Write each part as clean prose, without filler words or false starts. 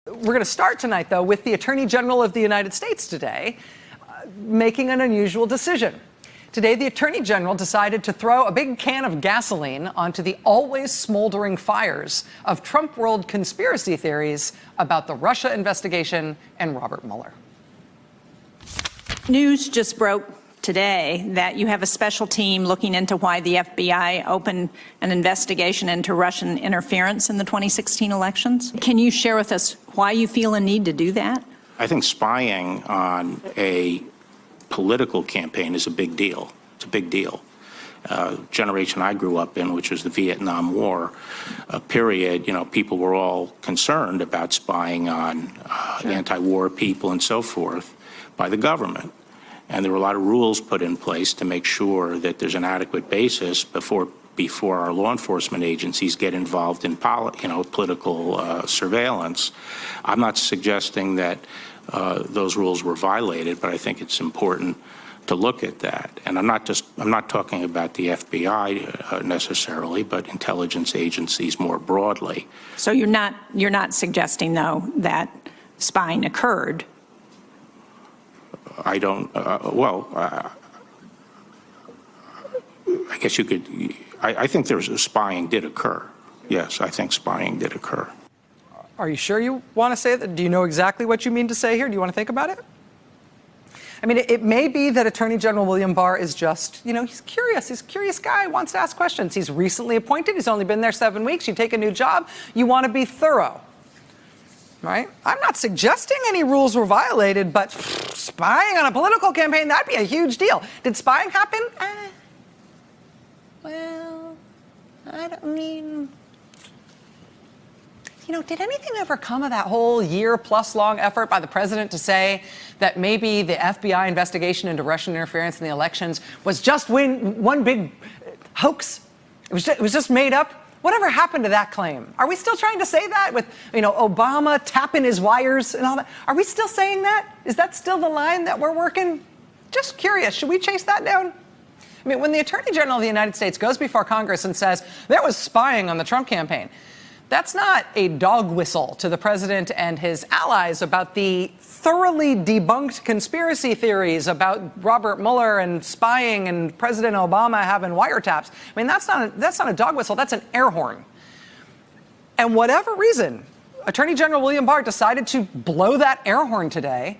We're going to start tonight, though, with the Attorney General of the United States today making an unusual decision. Today, the Attorney General decided to throw a big can of gasoline onto the always smoldering fires of Trump world conspiracy theories about the Russia investigation and Robert Mueller. News just broke today that you have a special team looking into why the FBI opened an investigation into Russian interference in the 2016 elections. Can you share with us why you feel a need to do that? I think spying on a political campaign is a big deal. It's a big deal. Generation I grew up in, which was the Vietnam War period, people were all concerned about spying on anti-war people and so forth by the government. And there were a lot of rules put in place to make sure that there's an adequate basis before our law enforcement agencies get involved in political surveillance. I'm not suggesting that those rules were violated, but I think it's important to look at that. And I'm not talking about the FBI necessarily, but intelligence agencies more broadly. So you're not suggesting, though, that spying occurred? I don't, I guess you could, I think spying did occur. Yes, I think spying did occur. Are you sure you want to say that? Do you know exactly what you mean to say here? Do you want to think about it? I mean, it may be that Attorney General William Barr is just, he's curious. He's a curious guy, wants to ask questions. He's recently appointed. He's only been there 7 weeks. You take a new job. You want to be thorough. Right? I'm not suggesting any rules were violated, but spying on a political campaign, that'd be a huge deal. Did spying happen? Well, I don't mean, did anything ever come of that whole year-plus long effort by the president to say that maybe the FBI investigation into Russian interference in the elections was just one big hoax? It was just made up? Whatever happened to that claim? Are we still trying to say that with, Obama tapping his wires and all that? Are we still saying that? Is that still the line that we're working? Just curious. Should we chase that down? I mean, when the Attorney General of the United States goes before Congress and says there was spying on the Trump campaign, that's not a dog whistle to the president and his allies about the thoroughly debunked conspiracy theories about Robert Mueller and spying and President Obama having wiretaps. I mean, that's not a dog whistle. That's an air horn. And whatever reason, Attorney General William Barr decided to blow that air horn today.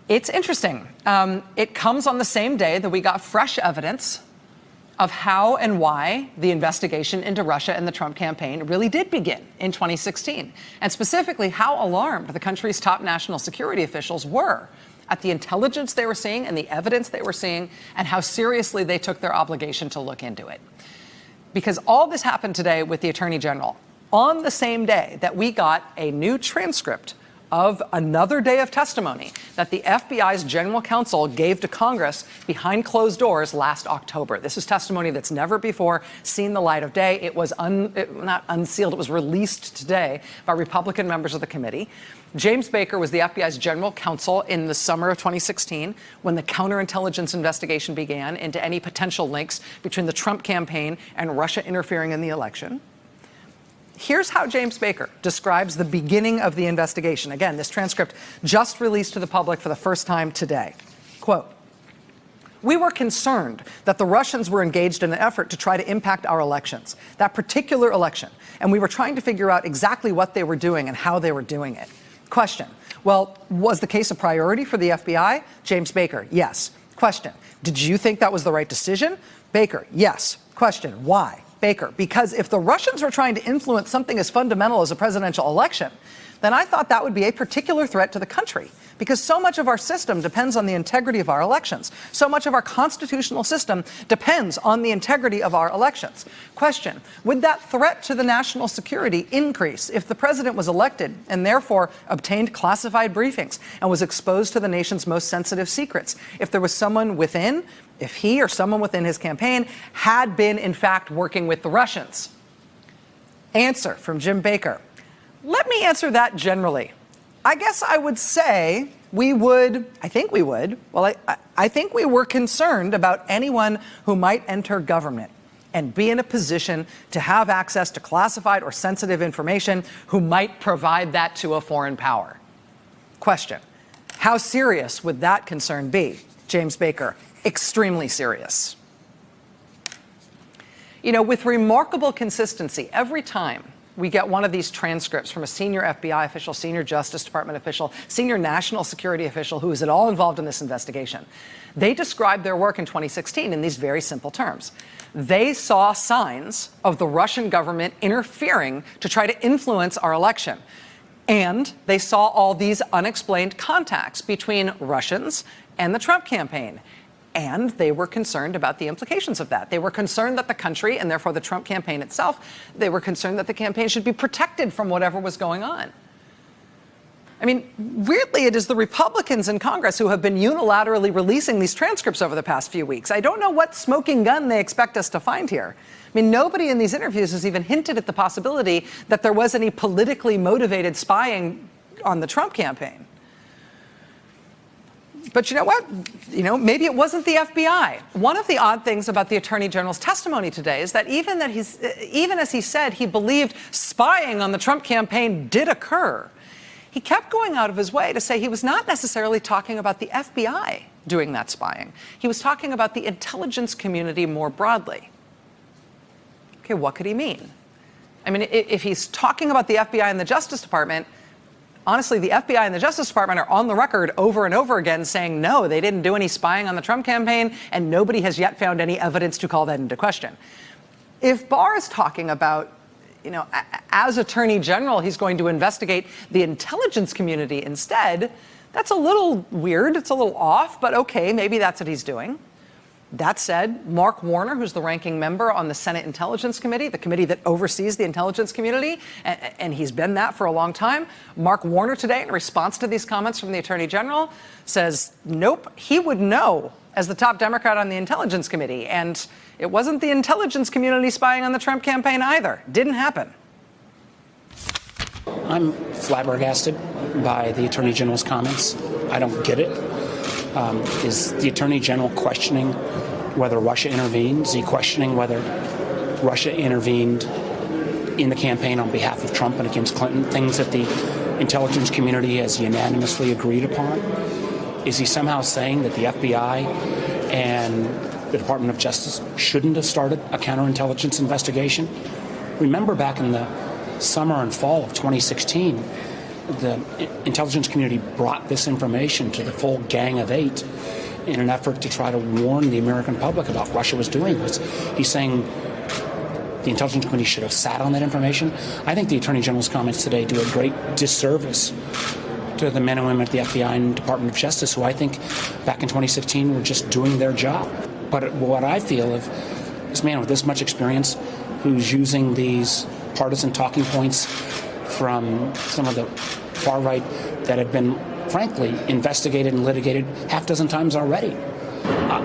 It's interesting. It comes on the same day that we got fresh evidence of how and why the investigation into Russia and the Trump campaign really did begin in 2016, and specifically how alarmed the country's top national security officials were at the intelligence they were seeing and the evidence they were seeing, and how seriously they took their obligation to look into it. Because all this happened today with the Attorney General on the same day that we got a new transcript of another day of testimony that the FBI's general counsel gave to Congress behind closed doors last October. This is testimony that's never before seen the light of day. It was not unsealed. It was released today by Republican members of the committee. James Baker was the FBI's general counsel in the summer of 2016 when the counterintelligence investigation began into any potential links between the Trump campaign and Russia interfering in the election. Here's how James Baker describes the beginning of the investigation. Again, this transcript just released to the public for the first time today. Quote, "We were concerned that the Russians were engaged in an effort to try to impact our elections, that particular election, and we were trying to figure out exactly what they were doing and how they were doing it." Question, well, was the case a priority for the FBI? James Baker, yes. Question, did you think that was the right decision? Baker, yes. Question, why? Baker, because if the Russians were trying to influence something as fundamental as a presidential election, then I thought that would be a particular threat to the country, because so much of our system depends on the integrity of our elections. So much of our constitutional system depends on the integrity of our elections. Question, would that threat to the national security increase if the president was elected and therefore obtained classified briefings and was exposed to the nation's most sensitive secrets? If there was someone within, if he or someone within his campaign had been, in fact, working with the Russians? Answer from Jim Baker. Let me answer that generally. I guess I would say I think we would. Well, I think we were concerned about anyone who might enter government and be in a position to have access to classified or sensitive information who might provide that to a foreign power. Question: how serious would that concern be? James Baker: extremely serious. You know, with remarkable consistency, every time we get one of these transcripts from a senior FBI official, senior Justice Department official, senior national security official who is at all involved in this investigation, they describe their work in 2016 in these very simple terms. They saw signs of the Russian government interfering to try to influence our election. And they saw all these unexplained contacts between Russians and the Trump campaign. And they were concerned about the implications of that. They were concerned that the country, and therefore the Trump campaign itself, they were concerned that the campaign should be protected from whatever was going on. I mean, weirdly, it is the Republicans in Congress who have been unilaterally releasing these transcripts over the past few weeks. I don't know what smoking gun they expect us to find here. I mean, nobody in these interviews has even hinted at the possibility that there was any politically motivated spying on the Trump campaign. But you know what? You know, maybe it wasn't the FBI. One of the odd things about the Attorney General's testimony today is that even as he said he believed spying on the Trump campaign did occur, he kept going out of his way to say he was not necessarily talking about the FBI doing that spying. He was talking about the intelligence community more broadly. Okay, what could he mean? I mean, if he's talking about the FBI and the Justice Department, honestly, the FBI and the Justice Department are on the record over and over again saying, no, they didn't do any spying on the Trump campaign, and nobody has yet found any evidence to call that into question. If Barr is talking about, you know, as Attorney General, he's going to investigate the intelligence community instead, that's a little weird. It's a little off, but okay, maybe that's what he's doing. That said, Mark Warner, who's the ranking member on the Senate Intelligence Committee, the committee that oversees the intelligence community, and he's been that for a long time, Mark Warner today, in response to these comments from the Attorney General, says, nope, he would know as the top Democrat on the Intelligence Committee. And it wasn't the intelligence community spying on the Trump campaign either. Didn't happen. I'm flabbergasted by the Attorney General's comments. I don't get it. Is the Attorney General questioning whether Russia intervened? Is he questioning whether Russia intervened in the campaign on behalf of Trump and against Clinton, things that the intelligence community has unanimously agreed upon? Is he somehow saying that the FBI and the Department of Justice shouldn't have started a counterintelligence investigation? Remember back in the summer and fall of 2016, the intelligence community brought this information to the full Gang of Eight in an effort to try to warn the American public about what Russia was doing. He's saying the intelligence community should have sat on that information. I think the Attorney General's comments today do a great disservice to the men and women at the FBI and Department of Justice, who I think back in 2016 were just doing their job. But what I feel of this man with this much experience, who's using these partisan talking points from some of the far right that have been, frankly, investigated and litigated half dozen times already.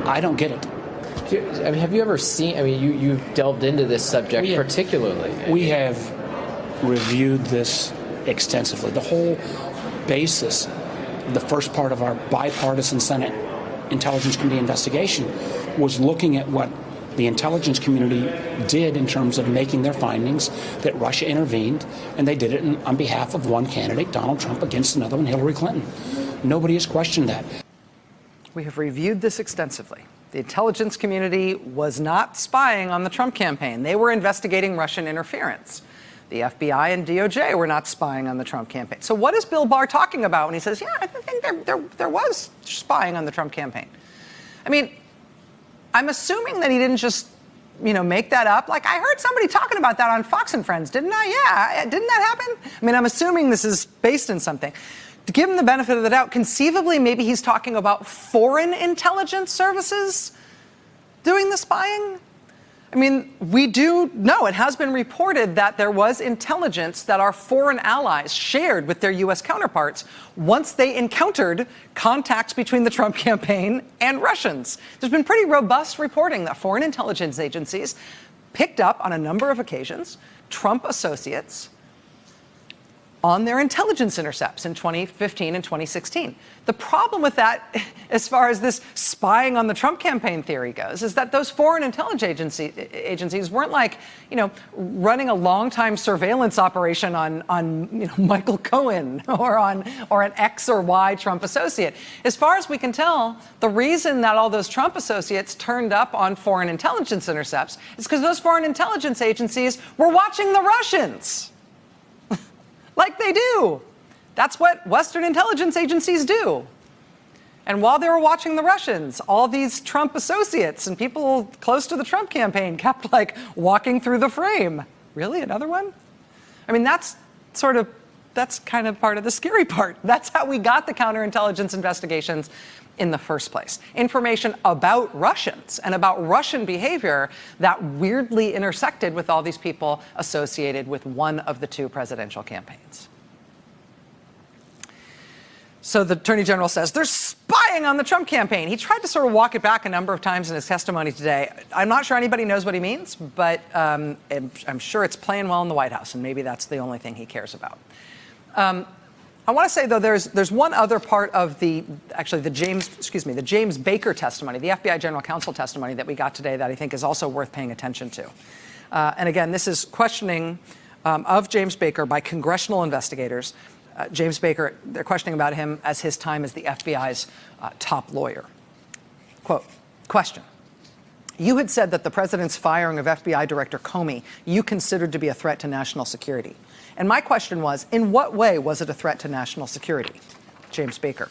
I don't get it. I mean, have you ever seen, I mean, you've delved into this subject particularly. We have reviewed this extensively. The whole basis of the first part of our bipartisan Senate Intelligence Committee investigation was looking at what the intelligence community did in terms of making their findings that Russia intervened, and they did it on behalf of one candidate, Donald Trump, against another one, Hillary Clinton. Nobody has questioned that. We have reviewed this extensively. The intelligence community was not spying on the Trump campaign. They were investigating Russian interference. The FBI and DOJ were not spying on the Trump campaign. So what is Bill Barr talking about when he says, yeah, I think there was spying on the Trump campaign? I mean, I'm assuming that he didn't just, you know, make that up. Like, I heard somebody talking about that on Fox and Friends, didn't I? Yeah, didn't that happen? I mean, I'm assuming this is based in something. To give him the benefit of the doubt, conceivably, maybe he's talking about foreign intelligence services doing the spying. I mean, we do know, it has been reported that there was intelligence that our foreign allies shared with their U.S. counterparts once they encountered contacts between the Trump campaign and Russians. There's been pretty robust reporting that foreign intelligence agencies picked up on a number of occasions Trump associates on their intelligence intercepts in 2015 and 2016. The problem with that, as far as this spying on the Trump campaign theory goes, is that those foreign intelligence agencies weren't like, running a long-time surveillance operation on Michael Cohen or an X or Y Trump associate. As far as we can tell, the reason that all those Trump associates turned up on foreign intelligence intercepts is because those foreign intelligence agencies were watching the Russians. Like they do. That's what Western intelligence agencies do. And while they were watching the Russians, all these Trump associates and people close to the Trump campaign kept walking through the frame. Really? Another one? I mean, that's kind of part of the scary part. That's how we got the counterintelligence investigations in the first place. Information about Russians and about Russian behavior that weirdly intersected with all these people associated with one of the two presidential campaigns. So the Attorney General says they're spying on the Trump campaign. He tried to sort of walk it back a number of times in his testimony today. I'm not sure anybody knows what he means, but I'm sure it's playing well in the White House, and maybe that's the only thing he cares about. I want to say, though, there's one other part of the James Baker testimony, the FBI General Counsel testimony that we got today that I think is also worth paying attention to. And again, this is questioning of James Baker by congressional investigators. James Baker, they're questioning about him as his time as the FBI's top lawyer. Quote, question. You had said that the president's firing of FBI Director Comey you considered to be a threat to national security. And my question was, in what way was it a threat to national security? James Baker.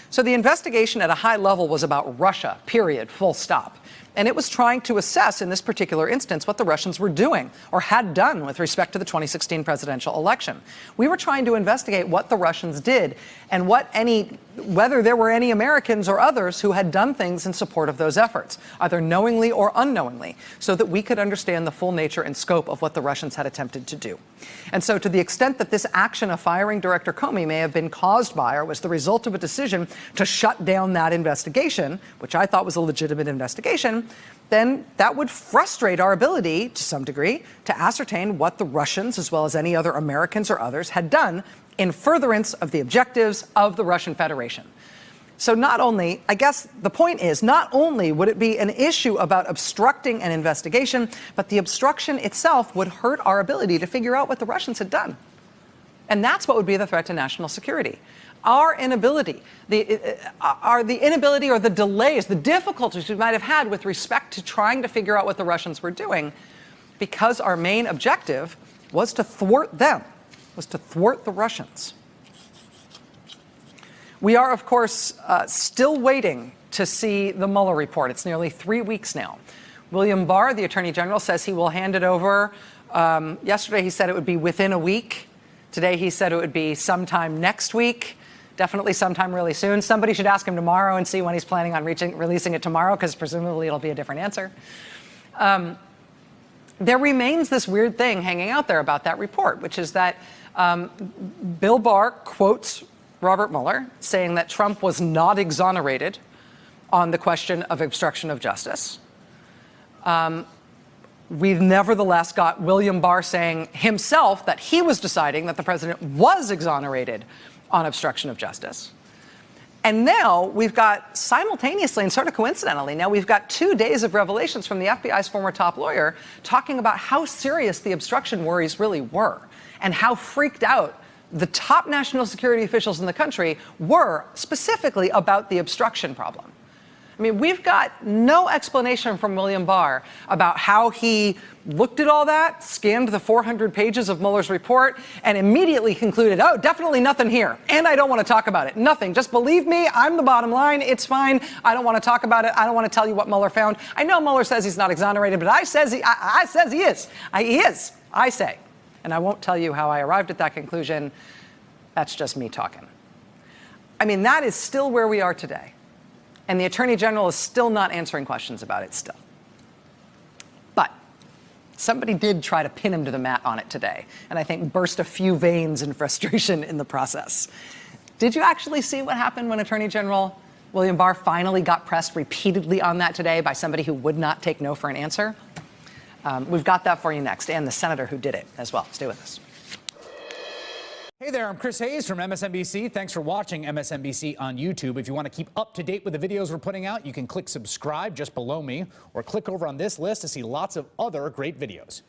So the investigation at a high level was about Russia, period, full stop. And it was trying to assess, in this particular instance, what the Russians were doing or had done with respect to the 2016 presidential election. We were trying to investigate what the Russians did and whether there were any Americans or others who had done things in support of those efforts, either knowingly or unknowingly, so that we could understand the full nature and scope of what the Russians had attempted to do. And so to the extent that this action of firing Director Comey may have been caused by or was the result of a decision to shut down that investigation, which I thought was a legitimate investigation, then that would frustrate our ability, to some degree, to ascertain what the Russians, as well as any other Americans or others, had done in furtherance of the objectives of the Russian Federation. So I guess the point is, not only would it be an issue about obstructing an investigation, but the obstruction itself would hurt our ability to figure out what the Russians had done. And that's what would be the threat to national security. Our inability, the inability or the delays, the difficulties we might have had with respect to trying to figure out what the Russians were doing, because our main objective was to thwart them, was to thwart the Russians. We are, of course, still waiting to see the Mueller report. It's nearly 3 weeks now. William Barr, the Attorney General, says he will hand it over. Yesterday, he said it would be within a week. Today, he said it would be sometime next week. Definitely sometime really soon. Somebody should ask him tomorrow and see when he's planning on releasing it tomorrow, because presumably it'll be a different answer. There remains this weird thing hanging out there about that report, which is that Bill Barr quotes Robert Mueller saying that Trump was not exonerated on the question of obstruction of justice. We've nevertheless got William Barr saying himself that he was deciding that the president was exonerated on obstruction of justice. And now we've got simultaneously and sort of coincidentally, now we've got 2 days of revelations from the FBI's former top lawyer talking about how serious the obstruction worries really were and how freaked out the top national security officials in the country were specifically about the obstruction problem. I mean, we've got no explanation from William Barr about how he looked at all that, scanned the 400 pages of Mueller's report, and immediately concluded, oh, definitely nothing here, and I don't want to talk about it. Nothing. Just believe me, I'm the bottom line. It's fine. I don't want to talk about it. I don't want to tell you what Mueller found. I know Mueller says he's not exonerated, but I says he is. He is, I say. And I won't tell you how I arrived at that conclusion. That's just me talking. I mean, that is still where we are today. And the Attorney General is still not answering questions about it still. But somebody did try to pin him to the mat on it today, and I think burst a few veins in frustration in the process. Did you actually see what happened when Attorney General William Barr finally got pressed repeatedly on that today by somebody who would not take no for an answer? We've got that for you next, and the senator who did it as well. Stay with us. Hey there, I'm Chris Hayes from MSNBC. Thanks for watching MSNBC on YouTube. If you want to keep up to date with the videos we're putting out, you can click subscribe just below me or click over on this list to see lots of other great videos.